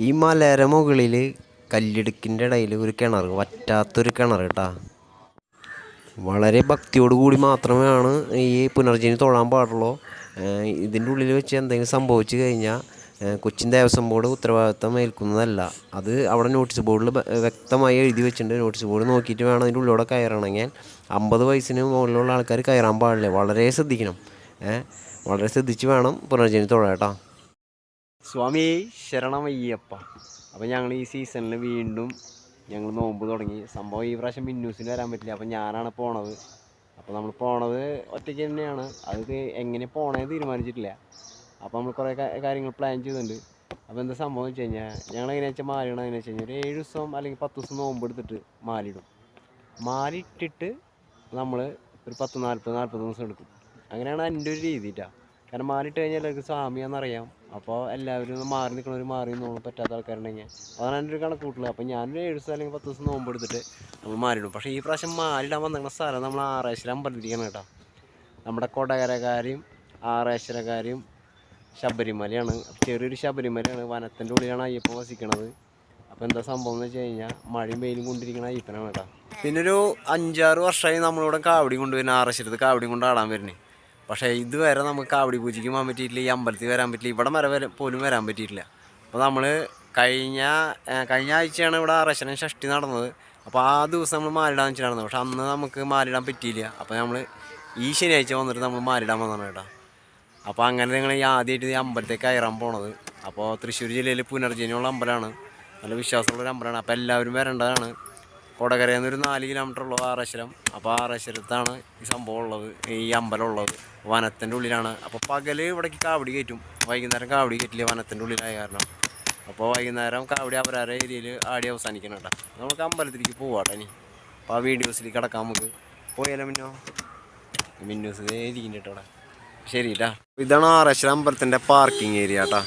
ഈ മലയുടെ മുകളിൽ കല്ലിടുക്കിൻ്റെ ഇടയിൽ ഒരു കിണർ, വറ്റാത്തൊരു കിണർ കേട്ടാ. വളരെ ഭക്തിയോട് കൂടി മാത്രമാണ് ഈ പുനർജനി തൊഴാൻ പാടുള്ളൂ. ഇതിൻ്റെ ഉള്ളിൽ വെച്ച് എന്തെങ്കിലും സംഭവിച്ചു കഴിഞ്ഞാൽ കൊച്ചിൻ ദേവസ്വം ബോർഡ് ഉത്തരവാദിത്തം ഏൽക്കുന്നതല്ല. അത് അവിടെ നോട്ടീസ് ബോർഡിൽ വ്യക്തമായി എഴുതി വെച്ചിട്ടുണ്ട്. നോട്ടീസ് ബോർഡ് നോക്കിയിട്ട് വേണം അതിൻ്റെ ഉള്ളിലൂടെ കയറണമെങ്കിൽ. 50 വയസ്സിന് മുകളിലുള്ള ആൾക്കാർ കയറാൻ പാടില്ല. വളരെ ശ്രദ്ധിക്കണം. വളരെ ശ്രദ്ധിച്ച് വേണം പുനർജനി തൊഴാൻ കേട്ടോ. സ്വാമി ശരണമയ്യപ്പ. അപ്പോൾ ഞങ്ങൾ ഈ സീസണിൽ വീണ്ടും ഞങ്ങൾ നോമ്പ് തുടങ്ങി. സംഭവം ഈ പ്രാവശ്യം മിന്നൂസിന് വരാൻ പറ്റില്ല. അപ്പോൾ ഞാനാണ് പോണത്. അപ്പോൾ നമ്മൾ പോണത് ഒറ്റയ്ക്ക് തന്നെയാണ്. അത് എങ്ങനെ പോകണമെന്ന് തീരുമാനിച്ചിട്ടില്ല. അപ്പോൾ നമ്മൾ കുറേ കാര്യങ്ങൾ പ്ലാൻ ചെയ്തിട്ടുണ്ട്. അപ്പോൾ എന്താ സംഭവം വെച്ച് കഴിഞ്ഞാൽ ഞങ്ങൾ എങ്ങനെയാ വെച്ചാൽ മാലിടണം. എങ്ങനെയാ വെച്ച് കഴിഞ്ഞാൽ ഒരു 7 ദിവസം അല്ലെങ്കിൽ 10 ദിവസം നോമ്പ് എടുത്തിട്ട് മാലിടും. മാലിട്ടിട്ട് നമ്മൾ ഒരു 10-40 ദിവസം എടുക്കും. അങ്ങനെയാണ് എൻ്റെ ഒരു രീതി കേട്ടോ. കാരണം മാലിട്ട് കഴിഞ്ഞാൽ എല്ലാവർക്കും സ്വാമിയാണെന്നറിയാം. അപ്പോൾ എല്ലാവരും മാറി നിൽക്കണവർ മാറി നോക്കാൻ പറ്റാത്ത ആൾക്കാരുണ്ടെങ്കിൽ അതാണ് എൻ്റെ ഒരു കണക്കൂട്ടുള്ളത്. അപ്പോൾ ഞാനൊരു 7 ദിവസം അല്ലെങ്കിൽ 10 ദിവസം നോമ്പ് എടുത്തിട്ട് നമ്മൾ മാലിടും. പക്ഷേ ഈ പ്രാവശ്യം മാലിടാൻ വന്നിരുന്ന സ്ഥലം നമ്മൾ ആറേശ്വരം അമ്പലത്തിരിക്കണം കേട്ടോ. നമ്മുടെ കൊടകരക്കാരും ആറേശ്വരക്കാരും ശബരിമലയാണ്. ചെറിയൊരു ശബരിമലയാണ്. വനത്തിൻ്റെ ഉള്ളിലാണ് അയ്യപ്പൻ വസിക്കണത്. അപ്പോൾ എന്താ സംഭവം എന്ന് വെച്ച് കഴിഞ്ഞാൽ മഴയും വെയിലും കൊണ്ടിരിക്കണ അയ്യപ്പനാണ് കേട്ടോ. പിന്നെ ഒരു 5-6 വർഷമായി നമ്മളിവിടെ കാവടി കൊണ്ടുവരുന്ന, ആറേശ്വരത്ത് കാവടി കൊണ്ട് ആടാൻ വരുന്നത്. പക്ഷേ ഇതുവരെ നമുക്ക് കാവടി പൂജയ്ക്ക് പോകാൻ പറ്റിയിട്ടില്ല. ഈ അമ്പലത്തിൽ വരാൻ പറ്റില്ല. ഇവിടെ പോലും വരാൻ പറ്റിയിട്ടില്ല. അപ്പോൾ നമ്മൾ കഴിഞ്ഞ ആഴ്ചയാണ് ഇവിടെ ആറേശ്വരം ഷഷ്ടി നടന്നത്. അപ്പോൾ ആ ദിവസം നമ്മൾ മാലിടാൻ വെച്ച് നടന്നത്. പക്ഷെ അന്ന് നമുക്ക് മാലിടാൻ പറ്റിയില്ല. അപ്പോൾ നമ്മൾ ഈ ശനിയാഴ്ച വന്നിട്ട് നമ്മൾ മാലിടാൻ വന്നതാണ് കേട്ടോ. അപ്പോൾ അങ്ങനെ നിങ്ങൾ ഈ ആദ്യമായിട്ട് ഈ അമ്പലത്തേക്ക് കയറാൻ പോണത്. അപ്പോൾ തൃശ്ശൂർ ജില്ലയിൽ പുനർജനിയുള്ള അമ്പലമാണ്. നല്ല വിശ്വാസമുള്ളൊരു അമ്പലമാണ്. അപ്പോൾ എല്ലാവരും വരേണ്ടതാണ്. കൊടകരയിൽ നിന്നൊരു 4 കിലോമീറ്റർ ഉള്ളൂ ആറേശ്വരം. അപ്പോൾ ആറേശ്വരത്താണ് ഈ സംഭവം ഉള്ളത്, ഈ അമ്പലം ഉള്ളത്. വനത്തിൻ്റെ ഉള്ളിലാണ്. അപ്പോൾ പകൽ ഇവിടേക്ക് കാവടി കയറ്റും, വൈകുന്നേരം കാവടി കയറ്റില്ല വനത്തിൻ്റെ ഉള്ളിലായ കാരണം. അപ്പോൾ വൈകുന്നേരം കാവടി അവരാരെ ഏരിയയിൽ ആടി അവസാനിക്കണം കേട്ടോ. നമുക്ക് അമ്പലത്തിലേക്ക് പോവാട്ടെ ഇനി. അപ്പോൾ ആ വീഡിയോസിലേക്ക് കിടക്കാം. നമുക്ക് പോയാലോ മിന്നൂസ് ഇരിക്കുന്നുണ്ട് കേട്ടോ അവിടെ. ശരി കേട്ടാ. ഇതാണ് ആറേശ്വരം അമ്പലത്തിൻ്റെ പാർക്കിംഗ് ഏരിയ കേട്ടോ.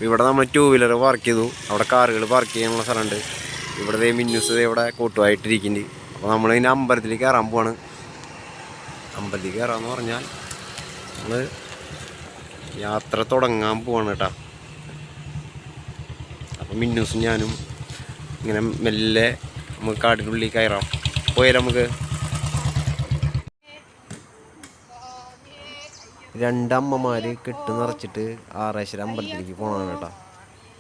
ഇവിടെ നമ്മൾ 2 വീലർ പാർക്ക് ചെയ്തു. അവിടെ കാറുകൾ പാർക്ക് ചെയ്യാനുള്ള സ്ഥലമുണ്ട്. ഇവിടെ മിന്നൂസ് ഇവിടെ കൂട്ടുമായിട്ടിരിക്കുന്നുണ്ട്. അപ്പോൾ നമ്മളിതിൻ്റെ അമ്പലത്തിലേക്ക് കയറാൻ പോവാണ്. അമ്പലത്തിലേക്ക് കയറാമെന്ന് പറഞ്ഞാൽ നമ്മൾ യാത്ര തുടങ്ങാൻ പോവാണ് കേട്ടോ. അപ്പോൾ മിന്നൂസും ഞാനും ഇങ്ങനെ മെല്ലെ നമുക്ക് കാടിനുള്ളിൽ കയറാം. പോയാലോ നമുക്ക്. 2 അമ്മമാർ കെട്ട് നിറച്ചിട്ട് ആറേശ്വരം അമ്പലത്തിലേക്ക് പോകണമാണ് കേട്ടോ.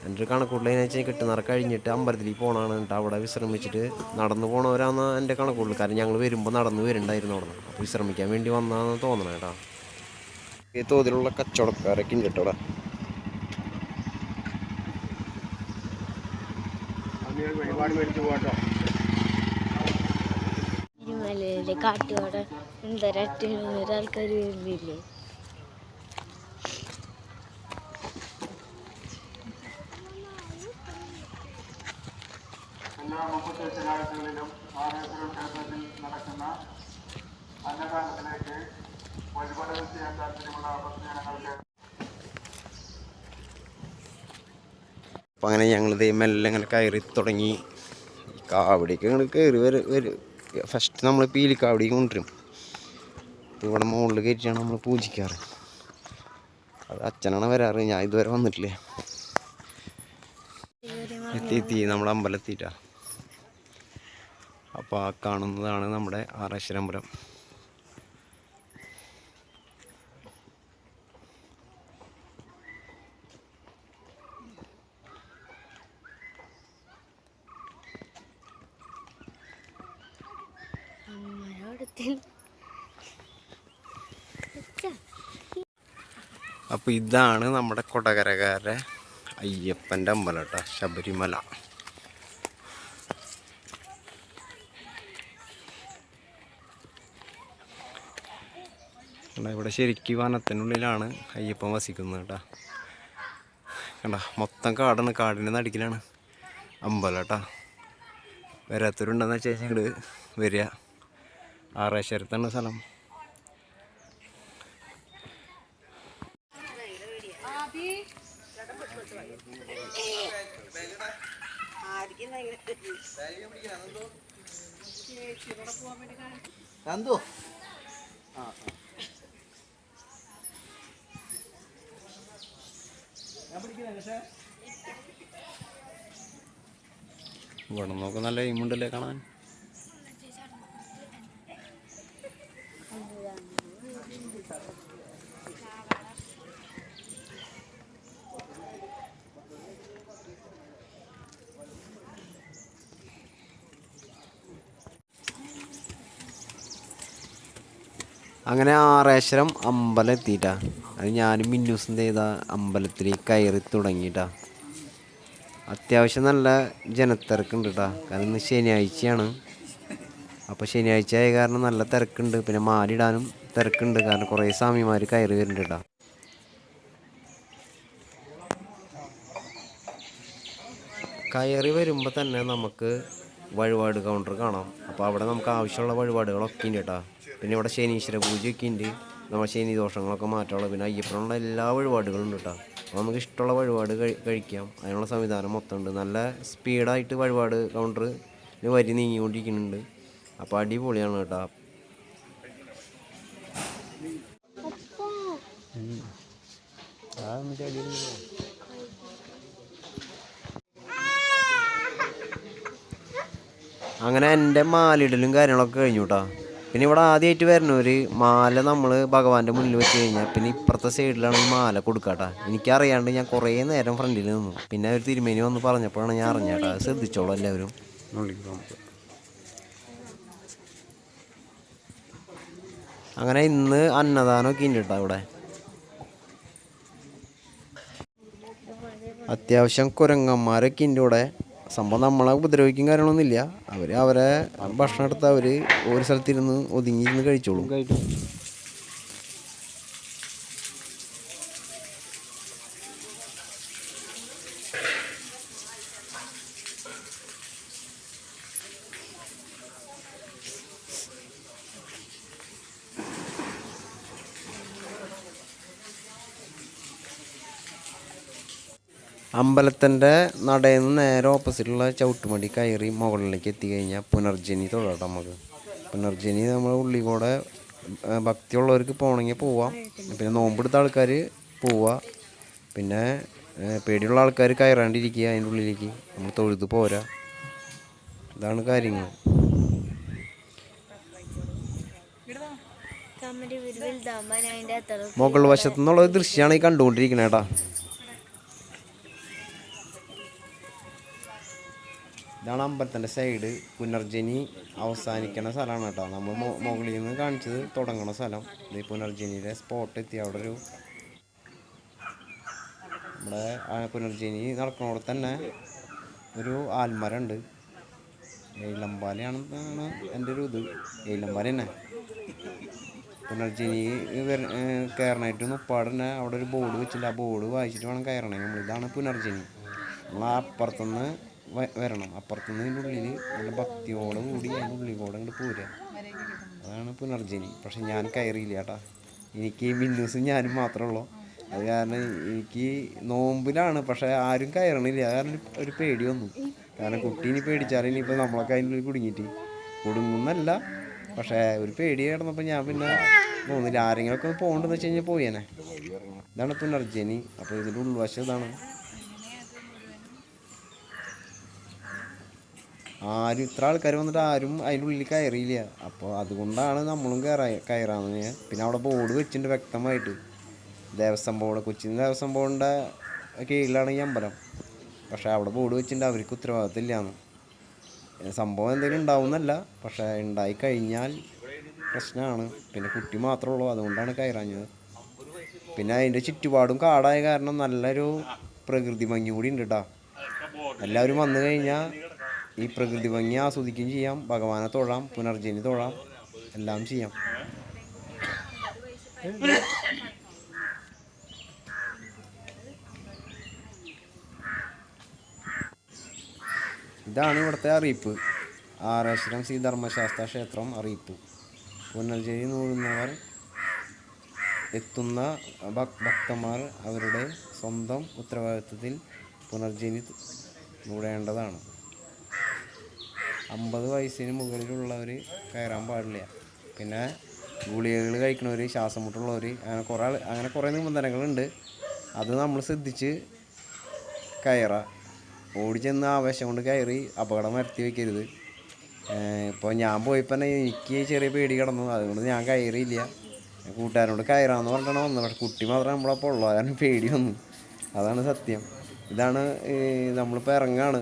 എൻ്റെ ഒരു കണക്കൂട്ടിൽ വെച്ചാൽ കെട്ട് നിറ കഴിഞ്ഞിട്ട് അമ്പലത്തിലേക്ക് പോകണമാണ് കേട്ടോ. അവിടെ വിശ്രമിച്ചിട്ട് നടന്നു പോകണവരാന്ന് എൻ്റെ കണക്കൂട്ടിൽ. കാരണം ഞങ്ങൾ വരുമ്പോൾ നടന്ന് വരുന്നുണ്ടായിരുന്നു അവിടെ നിന്ന്. അപ്പോൾ വിശ്രമിക്കാൻ വേണ്ടി വന്നതാണെന്ന് തോന്നണം കേട്ടോ. ഈ തോതിലുള്ള കച്ചവടക്കാരൊക്കെ ഉണ്ട് കേട്ടോ അവിടെ. കാട്ടുകാട് ആൾക്കാർ വരുന്നില്ലേ? എല്ലാ 38 ആഴ്ചകളിലും ആറേശ്വരം ക്ഷേത്രത്തിൽ നടക്കുന്ന അന്നദാനത്തിലേക്ക് വഴിപാടുകൾ ചെയ്യാൻ താല്പര്യമുള്ള ഭക്തജനങ്ങൾക്ക്. അപ്പം അങ്ങനെ ഞങ്ങളിത് മെല്ലെ ഇങ്ങനെ കയറി തുടങ്ങി. കാവടിക്ക് ഇങ്ങനെ കയറി വരും. ഫസ്റ്റ് നമ്മൾ പീലിക്കാവടി കൊണ്ടുവരും. ഇവിടെ മുകളിൽ കയറ്റിയാണ് നമ്മൾ പൂജിക്കാറ്. അത് അച്ഛനാണ് വരാറ്, ഞാൻ ഇതുവരെ വന്നിട്ടില്ലേ. എത്തി നമ്മുടെ അമ്പലത്തിട്ടാ. അപ്പോൾ ആ കാണുന്നതാണ് നമ്മുടെ ആറേശ്വരം അമ്പലം. അപ്പോൾ ഇതാണ് നമ്മുടെ കൊടകരക്കാരുടെ അയ്യപ്പൻ്റെ അമ്പലം കേട്ടോ, ശബരിമല. ഇവിടെ ശരിക്കും വനത്തിനുള്ളിലാണ് അയ്യപ്പൻ വസിക്കുന്നത് കേട്ടോ. കണ്ട മൊത്തം കാടാണ്, കാടിൻ്റെ നടുക്കിലാണ് അമ്പലം കേട്ടോ. വരാത്തവരുണ്ടെന്ന് വെച്ച് കഴിഞ്ഞാൽ ഇങ്ങോട്ട് വരിക. ആറേശ്വരത്താണ് സ്ഥലം. ഇവിടെ നോക്ക് നല്ല എയിമുണ്ടല്ലേ കാണാൻ. അങ്ങനെ ആറേശ്വരം അമ്പലം എത്തിയിട്ടാ. അത് ഞാനും മിന്നൂസും ചെയ്ത അമ്പലത്തിൽ കയറി തുടങ്ങിയിട്ടാ. അത്യാവശ്യം നല്ല ജനത്തിരക്കുണ്ട് കേട്ടോ. കാരണം ഇന്ന് ശനിയാഴ്ചയാണ്. അപ്പോൾ ശനിയാഴ്ച ആയ കാരണം നല്ല തിരക്കുണ്ട്. പിന്നെ മാലിടാനും തിരക്കുണ്ട്. കാരണം കുറേ സ്വാമിമാർ കയറി വരുന്നുണ്ട് കേട്ടോ. കയറി വരുമ്പോൾ തന്നെ നമുക്ക് വഴിപാട് കൗണ്ടർ കാണാം. അപ്പോൾ അവിടെ നമുക്ക് ആവശ്യമുള്ള വഴിപാടുകളൊക്കെ ഉണ്ട് കേട്ടോ. പിന്നെ ഇവിടെ ശനീശ്വര പൂജയൊക്കെ ഉണ്ട്. നമ്മൾ ശനി ദോഷങ്ങളൊക്കെ മാറ്റാനുള്ള പിന്നെ അയ്യപ്പനുള്ള എല്ലാ വഴിപാടുകളും ഉണ്ട് കേട്ടോ. അപ്പോൾ നമുക്ക് ഇഷ്ടമുള്ള വഴിപാട് കഴിക്കാം. അതിനുള്ള സംവിധാനം മൊത്തം ഉണ്ട്. നല്ല സ്പീഡായിട്ട് വഴിപാട് കൗണ്ടർ വരി നീങ്ങിക്കൊണ്ടിരിക്കുന്നുണ്ട്. അപ്പോൾ അടിപൊളിയാണ് കേട്ടോ. അങ്ങനെ എൻ്റെ മാലിടലും കാര്യങ്ങളൊക്കെ കഴിഞ്ഞു കേട്ടോ. പിന്നെ ഇവിടെ ആദ്യമായിട്ട് വരുന്നവർ മാല നമ്മൾ ഭഗവാന്റെ മുന്നിൽ വെച്ച് കഴിഞ്ഞാൽ പിന്നെ ഇപ്പുറത്തെ സൈഡിലാണ് ഈ മാല കൊടുക്കാട്ടാ. എനിക്കറിയാണ്ട് ഞാൻ കുറേ നേരം ഫ്രണ്ടിൽ നിന്നു. പിന്നെ ഒരു തിരുമേനി വന്ന് പറഞ്ഞപ്പോഴാണ് ഞാൻ അറിഞ്ഞേട്ടാ. അത് ശ്രദ്ധിച്ചോളൂ എല്ലാവരും. അങ്ങനെ ഇന്ന് അന്നദാനമൊക്കെ ഉണ്ട് കേട്ടോ ഇവിടെ. അത്യാവശ്യം കുരങ്ങന്മാരൊക്കെ ഉണ്ട് ഇവിടെ. സംഭവം നമ്മളെ ഉപദ്രവിക്കും കാര്യങ്ങളൊന്നുമില്ല. അവരെ ഭക്ഷണം എടുത്ത് ഒരു സ്ഥലത്തിരുന്ന് ഒതുങ്ങിയിരുന്ന് കഴിച്ചോളും. അമ്പലത്തിൻ്റെ നടയിൽ നിന്ന് നേരെ ഓപ്പോസിറ്റുള്ള ചവിട്ടുമടി കയറി മുകളിലേക്ക് എത്തിക്കഴിഞ്ഞാൽ പുനർജനി തൊഴാം നമുക്ക്. പുനർജനി നമ്മൾ ഉള്ളിൽ കൂടെ ഭക്തിയുള്ളവർക്ക് പോകണമെങ്കിൽ പോവാം. പിന്നെ നോമ്പെടുത്ത ആൾക്കാർ പോവുക. പിന്നെ പേടിയുള്ള ആൾക്കാർ കയറാണ്ടിരിക്കുക അതിൻ്റെ ഉള്ളിലേക്ക്. നമ്മൾ തൊഴുത് പോരാ. ഇതാണ് കാര്യങ്ങൾ. മുകൾ വശത്തു നിന്നുള്ള ദൃശ്യമാണ് ഈ കണ്ടുകൊണ്ടിരിക്കുന്നത് കേട്ടോ. ഇതാണ് അമ്പലത്തിൻ്റെ സൈഡ്. പുനർജനി അവസാനിക്കുന്ന സ്ഥലമാണ് കേട്ടോ. നമ്മൾ മുകളിൽ നിന്ന് കാണിച്ചത് തുടങ്ങുന്ന സ്ഥലം. ഇത് പുനർജനിയുടെ സ്പോട്ട് എത്തി. അവിടെ നമ്മുടെ പുനർജനി നടക്കുന്നവിടെ തന്നെ ഒരു ആൽമരം ഉണ്ട്. ഏലമ്പാലയാണെന്നാണ് എൻ്റെ ഒരു ഇത്. ഏലമ്പാല തന്നെ. പുനർജനി കയറണായിട്ട് മുപ്പാട് തന്നെ അവിടെ ഒരു ബോർഡ് വെച്ചില്ല. ആ ബോർഡ് വായിച്ചിട്ട് വേണം കയറണേ. ഇതാണ് പുനർജനി. നമ്മൾ അപ്പുറത്തുനിന്ന് വരണം. അപ്പുറത്തുനിന്ന് അതിൻ്റെ ഉള്ളിൽ നല്ല ഭക്തിയോടെ കൂടി അതിൻ്റെ ഉള്ളിൽ കൂടെ അങ്ങോട്ട് പോരുക. അതാണ് പുനർജനി. പക്ഷെ ഞാൻ കയറിയില്ല കേട്ടോ. എനിക്ക് മിന്നൂസും ഞാനും മാത്രമേ ഉള്ളൂ. അത് കാരണം എനിക്ക് നോമ്പിലാണ്. പക്ഷേ ആരും കയറണില്ല. കാരണം ഒരു പേടി വന്നു. കാരണം കുട്ടി ഇനി പേടിച്ചാലും ഇനിയിപ്പോൾ നമ്മളൊക്കെ അതിൻ്റെ ഉള്ളിൽ കുടുങ്ങുന്നല്ല. പക്ഷേ ഒരു പേടി കിടന്നപ്പോൾ ഞാൻ പിന്നെ തോന്നില്ല. ആരെങ്കിലുമൊക്കെ പോകണ്ടെന്ന് വെച്ച് കഴിഞ്ഞാൽ പോയേനെ. ഇതാണ് പുനർജനി. അപ്പോൾ ഇതിൻ്റെ ഉൾവശം ഇതാണ്. ആരും ഇത്ര ആൾക്കാർ വന്നിട്ട് ആരും അതിൻ്റെ ഉള്ളിൽ കയറിയില്ല. അപ്പോൾ അതുകൊണ്ടാണ് നമ്മളും കയറാന്ന്. പിന്നെ അവിടെ ബോർഡ് വെച്ചിട്ടുണ്ട് വ്യക്തമായിട്ട്. ദേവസ്വം ബോർഡ്, കൊച്ചിൻ ദേവസ്വം ബോർഡിൻ്റെ കീഴിലാണ് ഈ അമ്പലം. പക്ഷേ അവിടെ ബോർഡ് വെച്ചിട്ടുണ്ട് അവർക്ക് ഉത്തരവാദിത്തമില്ലാന്ന്. സംഭവം എന്തെങ്കിലും ഉണ്ടാവുന്നല്ല. പക്ഷേ ഉണ്ടായി കഴിഞ്ഞാൽ പ്രശ്നമാണ്. പിന്നെ കുട്ടി മാത്രമേ ഉള്ളൂ. അതുകൊണ്ടാണ് കയറാഞ്ഞത്. പിന്നെ അതിൻ്റെ ചുറ്റുപാടും കാടായ കാരണം നല്ലൊരു പ്രകൃതി ഭംഗി കൂടി ഉണ്ട് കേട്ടോ. എല്ലാവരും വന്നു കഴിഞ്ഞാൽ ഈ പ്രകൃതി ഭംഗി ആസ്വദിക്കുകയും ചെയ്യാം. ഭഗവാനെ തൊഴാം, പുനർജനി തൊഴാം, എല്ലാം ചെയ്യാം. ഇതാണ് ഇവിടുത്തെ അറിയിപ്പ്. ആറേശ്വരം ശ്രീ ധർമ്മശാസ്ത്ര ക്ഷേത്രം അറിയിപ്പ്. പുനർജനി നൂഴുന്നവർ എത്തുന്ന ഭക്തന്മാർ അവരുടെ സ്വന്തം ഉത്തരവാദിത്വത്തിൽ പുനർജനി നൂടേണ്ടതാണ്. 50 വയസ്സിന് മുകളിലുള്ളവർ കയറാൻ പാടില്ല. പിന്നെ ഗുളികകൾ കഴിക്കുന്നവർ, ശ്വാസം മുട്ടുള്ളവർ, അങ്ങനെ കുറേ നിബന്ധനകളുണ്ട്. അത് നമ്മൾ ശ്രദ്ധിച്ച് കയറാം. ഓടിച്ചെന്ന് ആവേശം കൊണ്ട് കയറി അപകടം വരുത്തി വയ്ക്കരുത്. ഇപ്പോൾ ഞാൻ പോയപ്പോൾ തന്നെ എനിക്ക് ചെറിയ പേടി കിടന്നു, അതുകൊണ്ട് ഞാൻ കയറിയില്ല. കൂട്ടുകാരോട് കയറാമെന്ന് പറഞ്ഞിട്ടാണ് വന്നത്, പക്ഷെ കുട്ടി മാത്രം നമ്മളപ്പോൾ ഉള്ളൂ, കാരണം പേടി വന്നു. അതാണ് സത്യം. ഇതാണ് നമ്മളിപ്പോൾ ഇറങ്ങാണ്.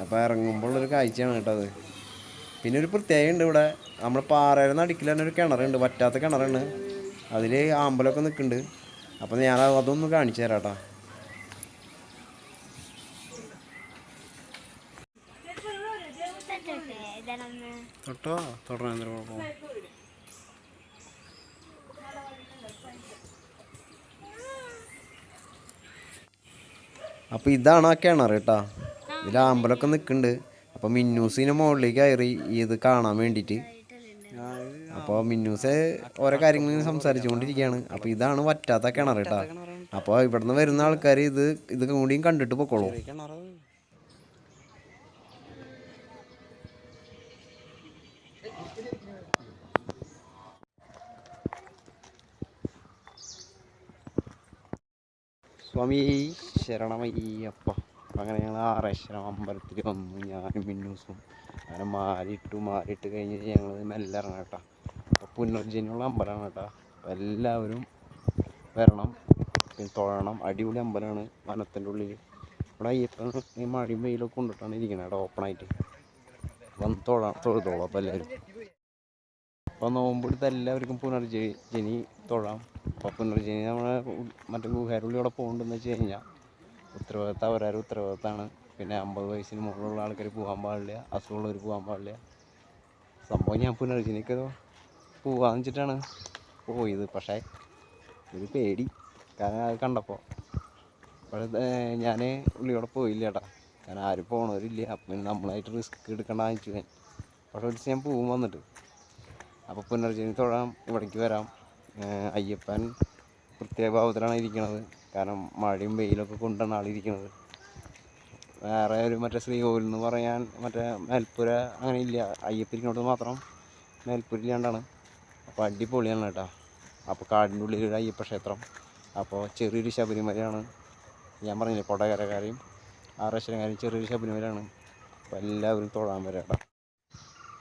അപ്പോൾ ഇറങ്ങുമ്പോഴുള്ളൊരു കാഴ്ചയാണ് കേട്ടോ അത്. പിന്നെ ഒരു പ്രത്യേകത ഉണ്ട് ഇവിടെ, നമ്മൾ പാറയുടെ നടുക്കിൽ തന്നെ ഒരു കിണറുണ്ട്, വറ്റാത്ത കിണറാണ്. അതിൽ ആമ്പലൊക്കെ നിൽക്കുന്നുണ്ട്. അപ്പോൾ ഞാൻ അതൊന്ന് കാണിച്ചു തരാം കേട്ടോ. തൊട്ടോ തൊടണം, എന്തൊരു കുഴപ്പം. അപ്പോൾ ഇതാണ് ആ കിണർ കേട്ടോ. ഇതിൽ ആമ്പലൊക്കെ നിൽക്കുന്നുണ്ട്. അപ്പോൾ മിന്നൂസിന് മുകളിലേക്ക് കയറി ഇത് കാണാൻ വേണ്ടിയിട്ട്. അപ്പോൾ മിന്നൂസ് ഓരോ കാര്യങ്ങളും സംസാരിച്ചുകൊണ്ടിരിക്കുകയാണ്. അപ്പോൾ ഇതാണ് വറ്റാത്ത കിണർ കേട്ടോ. അപ്പോൾ ഇവിടുന്ന് വരുന്ന ആൾക്കാർ ഇത് കൂടിയും കണ്ടിട്ട് പൊക്കോളൂ. സ്വാമി ശരണമയ്യപ്പ. അപ്പം അങ്ങനെ ഞങ്ങൾ ആറേശ്വരം അമ്പലത്തിൽ വന്നു, ഞാനും മിന്നൂസും. അങ്ങനെ മാറിയിട്ട് കഴിഞ്ഞ് ഞങ്ങൾ മെല്ലെ ഇറങ്ങാം കേട്ടോ. അപ്പോൾ പുനർജനിയുള്ള അമ്പലമാണ് കേട്ടോ. അപ്പോൾ എല്ലാവരും വരണം, പിന്നെ തൊഴണം. അടിപൊളി അമ്പലമാണ്, വനത്തിൻ്റെ ഉള്ളിൽ. ഇവിടെ അയ്യപ്പൻ ഈ മഴയും വെയിലൊക്കെ കൊണ്ടിട്ടാണ് ഇരിക്കുന്നത് കേട്ടോ, ഓപ്പണായിട്ട്. വന്ന് തൊഴുതോളാം അപ്പോൾ എല്ലാവരും. അപ്പോൾ നോമ്പെടുത്ത് എല്ലാവർക്കും പുനർജനി തൊഴാം. അപ്പോൾ പുനർജനി നമ്മളെ മറ്റേ ഗുഹാരുള്ളി അവിടെ പോകണ്ടെന്ന് വെച്ച് കഴിഞ്ഞാൽ ഉത്തരവാദിത്തം അവരാരും ഉത്തരവാദിത്തമാണ്. പിന്നെ 50 വയസ്സിന് മുകളിലുള്ള ആൾക്കാർ പോകാൻ പാടില്ല, അസുഖമുള്ളവർ പോകാൻ പാടില്ല. സംഭവം ഞാൻ പുനർജനിക്ക് പോകാമെന്ന് വെച്ചിട്ടാണ് പോയത്, പക്ഷേ ഒരു പേടി, കാരണം അത് കണ്ടപ്പോൾ. അപ്പോൾ ഞാൻ ഉള്ളിയോടെ പോയില്ല കേട്ടോ, കാരണം ആരും പോകണവരില്ല. അപ്പം നമ്മളായിട്ട് റിസ്ക് എടുക്കേണ്ടതെന്ന് വെച്ചു ഞാൻ. പക്ഷേ ഒരു ദിവസം ഞാൻ പോകും വന്നിട്ട്. അപ്പോൾ പുനർജനി തൊഴാം, ഇവിടേക്ക് വരാം. അയ്യപ്പൻ പ്രത്യേക ഭാവത്തിലാണ് ഇരിക്കുന്നത്, കാരണം മഴയും വെയിലൊക്കെ കൊണ്ടാണ് ആളിരിക്കുന്നത്. വേറെ ഒരു മറ്റേ ശ്രീകോവിൽ എന്ന് പറയാൻ മറ്റേ മേൽപ്പുര അങ്ങനെ ഇല്ല, അയ്യപ്പനിരിക്കുന്നത് മാത്രം മേൽപ്പുര ഇല്ലാണ്ടാണ്. അപ്പോൾ അടിപൊളിയാണ് കേട്ടോ. അപ്പോൾ കാടിൻ്റെ ഉള്ളിലൊരു അയ്യപ്പ ക്ഷേത്രം. അപ്പോൾ ചെറിയൊരു ശബരിമലയാണ്. ഞാൻ പറഞ്ഞില്ലേ, കൊടകരക്കാരെയും ആറേശ്വരക്കാരെയും ചെറിയൊരു ശബരിമലയാണ്. അപ്പോൾ എല്ലാവരും തൊഴാൻ വരാം കേട്ടോ.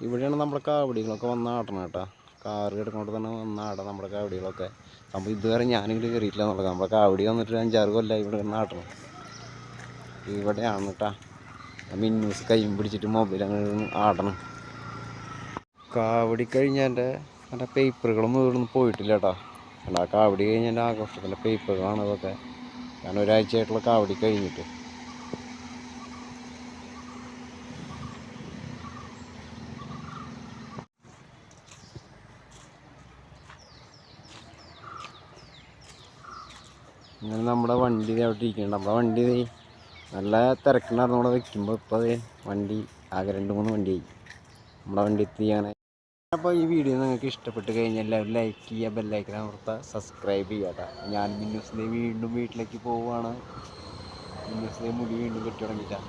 ഇവിടെയാണ് നമ്മുടെ കാവടികളൊക്കെ വന്ന് ആടണം കേട്ടോ. കാറ് കിടക്കുന്നോട്ട് തന്നെ വന്ന് ആടാം നമ്മുടെ കാവടികളൊക്കെ. സംഭവം ഇതുവരെ ഞാനിങ്ങോട്ട് കയറിയിട്ടില്ല എന്നുള്ളത്. നമ്മുടെ കാവടി വന്നിട്ട് 5-6 കൊല്ലമായി ഇവിടെ വന്ന് ആടണം. ഇവിടെയാണ് കേട്ടോ. മിന്നൂസ് കൈയും പിടിച്ചിട്ട് മൊബൈൽ അങ്ങനെ ആടണം. കാവടി കഴിഞ്ഞതിൻ്റെ മറ്റേ പേപ്പറുകളൊന്നും ഇവിടുന്ന് പോയിട്ടില്ല കേട്ടോ. ആ കാവടി കഴിഞ്ഞതിൻ്റെ ആഘോഷത്തിൻ്റെ പേപ്പറുകളാണ് ഇതൊക്കെ. കാരണം ഒരാഴ്ചയായിട്ടുള്ള കാവടി കഴിഞ്ഞിട്ട്. ഇങ്ങനെ നമ്മുടെ വണ്ടി അവിടെ ഇരിക്കുന്നുണ്ട്. നമ്മുടെ വണ്ടി നല്ല തിരക്കുണ്ടായിരുന്നു അവിടെ വെക്കുമ്പോൾ. ഇപ്പോൾ അത് വണ്ടി ആകെ 2-3 വണ്ടിയായി. നമ്മുടെ വണ്ടി എത്തിയാണ്. അപ്പോൾ ഈ വീഡിയോ നിങ്ങൾക്ക് ഇഷ്ടപ്പെട്ട് കഴിഞ്ഞാൽ എല്ലാവരും ലൈക്ക് ചെയ്യുക, ബെല്ലൈക്കൻ അമർത്തുക, സബ്സ്ക്രൈബ് ചെയ്യുക കേട്ടോ. ഞാൻ മിന്നൂസിൻ്റെ വീണ്ടും വീട്ടിലേക്ക് പോവുകയാണ്. മിന്നൂസിൻ്റെ മുടി വീണ്ടും കെട്ടി തുടങ്ങിയിട്ടാണ്.